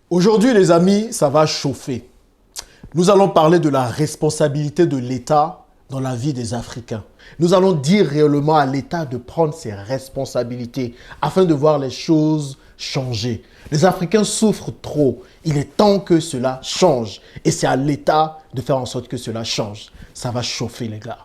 Aujourd'hui, les amis, ça va chauffer. Nous allons parler de la responsabilité de l'État dans la vie des Africains. Nous allons dire réellement à l'État de prendre ses responsabilités afin de voir les choses changer. Les Africains souffrent trop. Il est temps que cela change. Et c'est à l'État de faire en sorte que cela change. Ça va chauffer, les gars.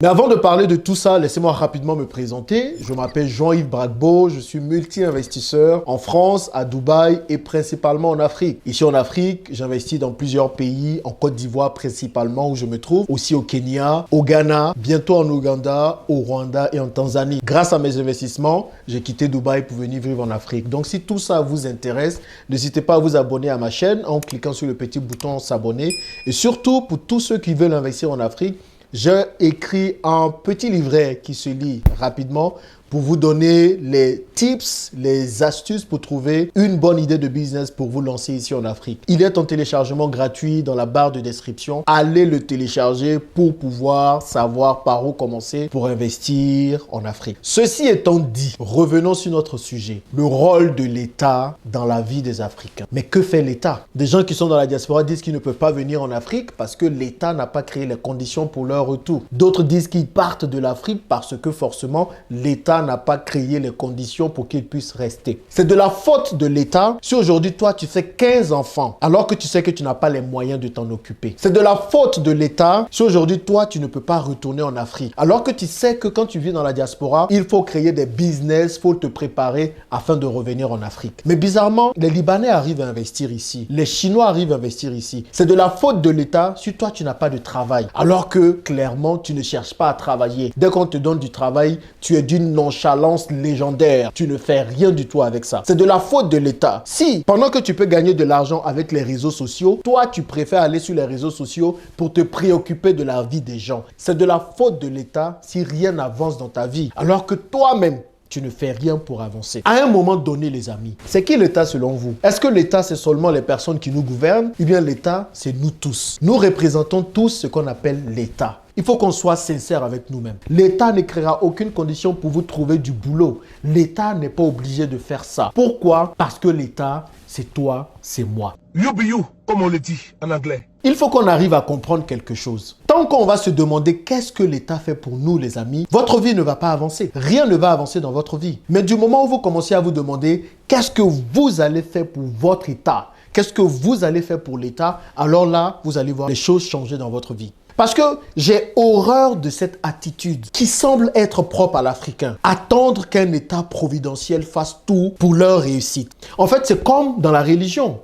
Mais avant de parler de tout ça, laissez-moi rapidement me présenter. Je m'appelle Jean-Yves Bragbo, je suis multi-investisseur en France, à Dubaï et principalement en Afrique. Ici en Afrique, j'investis dans plusieurs pays, en Côte d'Ivoire principalement où je me trouve, aussi au Kenya, au Ghana, bientôt en Ouganda, au Rwanda et en Tanzanie. Grâce à mes investissements, j'ai quitté Dubaï pour venir vivre en Afrique. Donc si tout ça vous intéresse, n'hésitez pas à vous abonner à ma chaîne en cliquant sur le petit bouton s'abonner. Et surtout, pour tous ceux qui veulent investir en Afrique, j'ai écrit un petit livret qui se lit rapidement pour vous donner les tips, les astuces pour trouver une bonne idée de business pour vous lancer ici en Afrique. Il est en téléchargement gratuit dans la barre de description. Allez le télécharger pour pouvoir savoir par où commencer pour investir en Afrique. Ceci étant dit, revenons sur notre sujet. Le rôle de l'État dans la vie des Africains. Mais que fait l'État? Des gens qui sont dans la diaspora disent qu'ils ne peuvent pas venir en Afrique parce que l'État n'a pas créé les conditions pour leur retour. D'autres disent qu'ils partent de l'Afrique parce que forcément l'État n'a pas créé les conditions pour qu'ils puissent rester. C'est de la faute de l'État si aujourd'hui toi tu fais 15 enfants alors que tu sais que tu n'as pas les moyens de t'en occuper. C'est de la faute de l'État si aujourd'hui toi tu ne peux pas retourner en Afrique alors que tu sais que quand tu vis dans la diaspora, il faut créer des business, il faut te préparer afin de revenir en Afrique. Mais bizarrement, les Libanais arrivent à investir ici. Les Chinois arrivent à investir ici. C'est de la faute de l'État si toi tu n'as pas de travail alors que clairement tu ne cherches pas à travailler. Dès qu'on te donne du travail, tu es d'une nonchalance légendaire. Tu ne fais rien du tout avec ça. C'est de la faute de l'État. Si, pendant que tu peux gagner de l'argent avec les réseaux sociaux, toi, tu préfères aller sur les réseaux sociaux pour te préoccuper de la vie des gens. C'est de la faute de l'État si rien n'avance dans ta vie. Alors que toi-même, tu ne fais rien pour avancer. À un moment donné, les amis, c'est qui l'État selon vous? Est-ce que l'État, c'est seulement les personnes qui nous gouvernent? Ou bien l'État, c'est nous tous? Nous représentons tous ce qu'on appelle l'État. Il faut qu'on soit sincère avec nous-mêmes. L'État ne créera aucune condition pour vous trouver du boulot. L'État n'est pas obligé de faire ça. Pourquoi? Parce que l'État, c'est toi, c'est moi. You be you, comme on le dit en anglais. Il faut qu'on arrive à comprendre quelque chose. Tant qu'on va se demander qu'est-ce que l'État fait pour nous, les amis, votre vie ne va pas avancer. Rien ne va avancer dans votre vie. Mais du moment où vous commencez à vous demander qu'est-ce que vous allez faire pour votre État, qu'est-ce que vous allez faire pour l'État, alors là, vous allez voir les choses changer dans votre vie. Parce que j'ai horreur de cette attitude qui semble être propre à l'Africain. Attendre qu'un État providentiel fasse tout pour leur réussite. En fait, c'est comme dans la religion.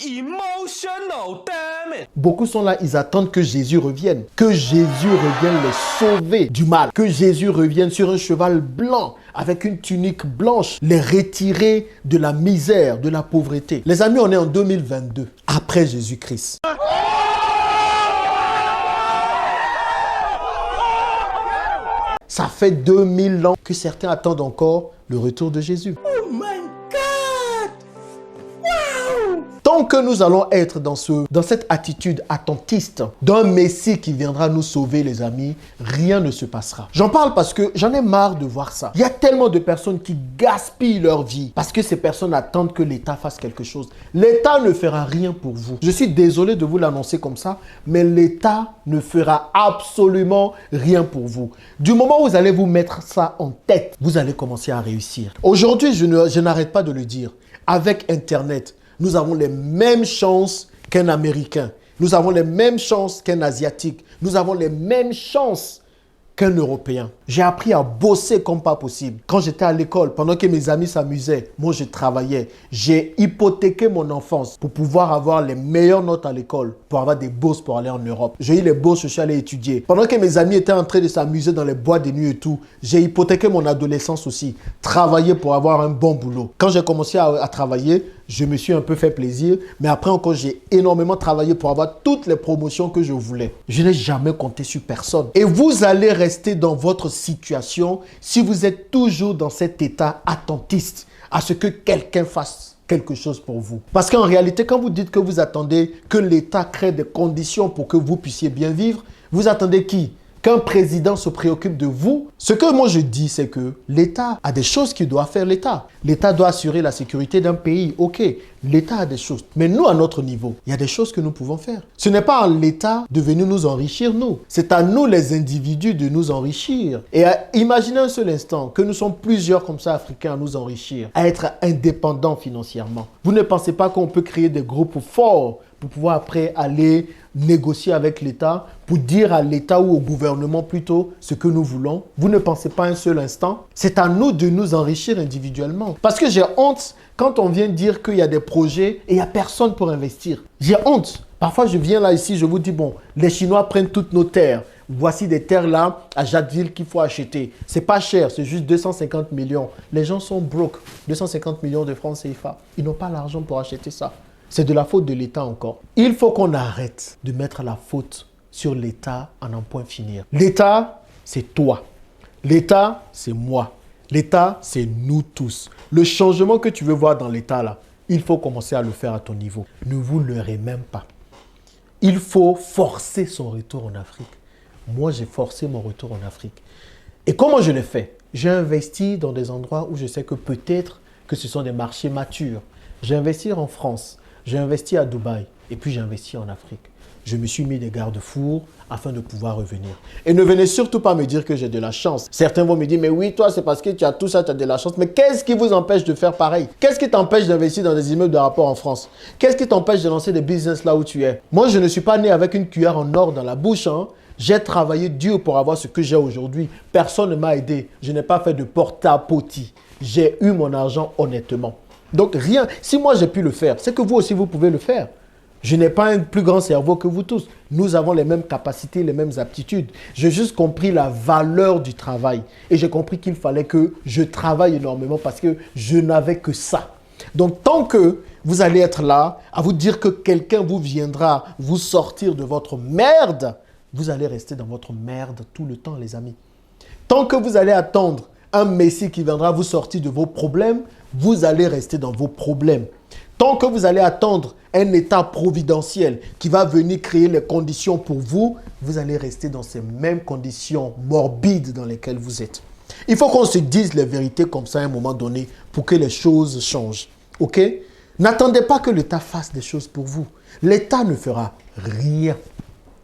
Emotional, damn it. Beaucoup sont là, ils attendent que Jésus revienne. Que Jésus revienne les sauver du mal. Que Jésus revienne sur un cheval blanc avec une tunique blanche. Les retirer de la misère, de la pauvreté. Les amis, on est en 2022, après Jésus-Christ. Ça fait 2000 ans que certains attendent encore le retour de Jésus. Oh my God! Wow! Tant que nous allons être dans cette attitude attentiste d'un Messie qui viendra nous sauver, les amis, rien ne se passera. J'en parle parce que j'en ai marre de voir ça. Il y a tellement de personnes qui gaspillent leur vie parce que ces personnes attendent que l'État fasse quelque chose. L'État ne fera rien pour vous. Je suis désolé de vous l'annoncer comme ça, mais l'État ne fera absolument rien pour vous. Du moment où vous allez vous mettre ça en tête, vous allez commencer à réussir. Aujourd'hui, je n'arrête pas de le dire. Avec Internet, nous avons les mêmes chances qu'un Américain. Nous avons les mêmes chances qu'un Asiatique. Nous avons les mêmes chances qu'un Européen. J'ai appris à bosser comme pas possible. Quand j'étais à l'école, pendant que mes amis s'amusaient, moi je travaillais. J'ai hypothéqué mon enfance pour pouvoir avoir les meilleures notes à l'école, pour avoir des bourses pour aller en Europe. J'ai eu les bourses, je suis allé étudier. Pendant que mes amis étaient en train de s'amuser dans les boîtes de nuit et tout, j'ai hypothéqué mon adolescence aussi. Travailler pour avoir un bon boulot. Quand j'ai commencé à travailler, je me suis un peu fait plaisir, mais après encore, j'ai énormément travaillé pour avoir toutes les promotions que je voulais. Je n'ai jamais compté sur personne. Et vous allez rester dans votre situation si vous êtes toujours dans cet état attentiste à ce que quelqu'un fasse quelque chose pour vous. Parce qu'en réalité, quand vous dites que vous attendez que l'État crée des conditions pour que vous puissiez bien vivre, vous attendez qui? qu'un président se préoccupe de vous. Ce que moi je dis, c'est que l'État a des choses qu'il doit faire l'État. L'État doit assurer la sécurité d'un pays. Ok, l'État a des choses. Mais nous, à notre niveau, il y a des choses que nous pouvons faire. Ce n'est pas à l'État de venir nous enrichir, nous. C'est à nous, les individus, de nous enrichir. Et imaginez un seul instant que nous sommes plusieurs comme ça, Africains, à nous enrichir, à être indépendants financièrement. Vous ne pensez pas qu'on peut créer des groupes forts pour pouvoir après aller négocier avec l'État, pour dire à l'État ou au gouvernement plutôt ce que nous voulons? Vous ne pensez pas un seul instant? C'est à nous de nous enrichir individuellement. Parce que j'ai honte quand on vient dire qu'il y a des projets et il n'y a personne pour investir. J'ai honte. Parfois, je viens là ici, je vous dis, bon, les Chinois prennent toutes nos terres. Voici des terres là, à Jadville, qu'il faut acheter. C'est pas cher, c'est juste 250 millions. Les gens sont broke. 250 millions de francs CFA. Ils n'ont pas l'argent pour acheter ça. C'est de la faute de l'État encore. Il faut qu'on arrête de mettre la faute sur l'État en un point finir. L'État, c'est toi. L'État, c'est moi. L'État, c'est nous tous. Le changement que tu veux voir dans l'État, là, il faut commencer à le faire à ton niveau. Ne vous leurrez même pas. Il faut forcer son retour en Afrique. Moi, j'ai forcé mon retour en Afrique. Et comment je l'ai fait? J'ai investi dans des endroits où je sais que peut-être que ce sont des marchés matures. J'ai investi en France. J'ai investi à Dubaï et puis j'ai investi en Afrique. Je me suis mis des garde-fous afin de pouvoir revenir. Et ne venez surtout pas me dire que j'ai de la chance. Certains vont me dire, mais oui, toi, c'est parce que tu as tout ça, tu as de la chance. Mais qu'est-ce qui vous empêche de faire pareil? Qu'est-ce qui t'empêche d'investir dans des immeubles de rapport en France? Qu'est-ce qui t'empêche de lancer des business là où tu es? Moi, je ne suis pas né avec une cuillère en or dans la bouche. J'ai travaillé dur pour avoir ce que j'ai aujourd'hui. Personne ne m'a aidé. Je n'ai pas fait de porte-à-poti. J'ai eu mon argent honnêtement. Donc rien, si moi j'ai pu le faire, c'est que vous aussi vous pouvez le faire. Je n'ai pas un plus grand cerveau que vous tous. Nous avons les mêmes capacités, les mêmes aptitudes. J'ai juste compris la valeur du travail. Et j'ai compris qu'il fallait que je travaille énormément parce que je n'avais que ça. Donc tant que vous allez être là, à vous dire que quelqu'un vous viendra vous sortir de votre merde, vous allez rester dans votre merde tout le temps, les amis. Tant que vous allez attendre un Messie qui viendra vous sortir de vos problèmes, vous allez rester dans vos problèmes. Tant que vous allez attendre un état providentiel qui va venir créer les conditions pour vous, vous allez rester dans ces mêmes conditions morbides dans lesquelles vous êtes. Il faut qu'on se dise les vérités comme ça à un moment donné pour que les choses changent. Ok? N'attendez pas que l'État fasse des choses pour vous. L'État ne fera rien.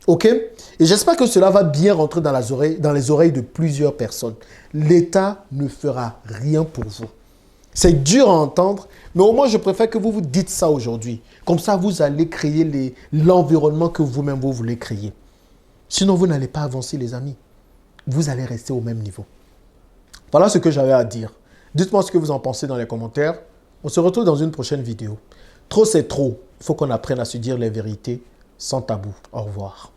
Ok? Et j'espère que cela va bien rentrer dans les oreilles de plusieurs personnes. L'État ne fera rien pour vous. C'est dur à entendre, mais au moins je préfère que vous vous dites ça aujourd'hui. Comme ça, vous allez créer l'environnement que vous-même vous voulez créer. Sinon, vous n'allez pas avancer, les amis. Vous allez rester au même niveau. Voilà ce que j'avais à dire. Dites-moi ce que vous en pensez dans les commentaires. On se retrouve dans une prochaine vidéo. Trop, c'est trop. Il faut qu'on apprenne à se dire les vérités sans tabou. Au revoir.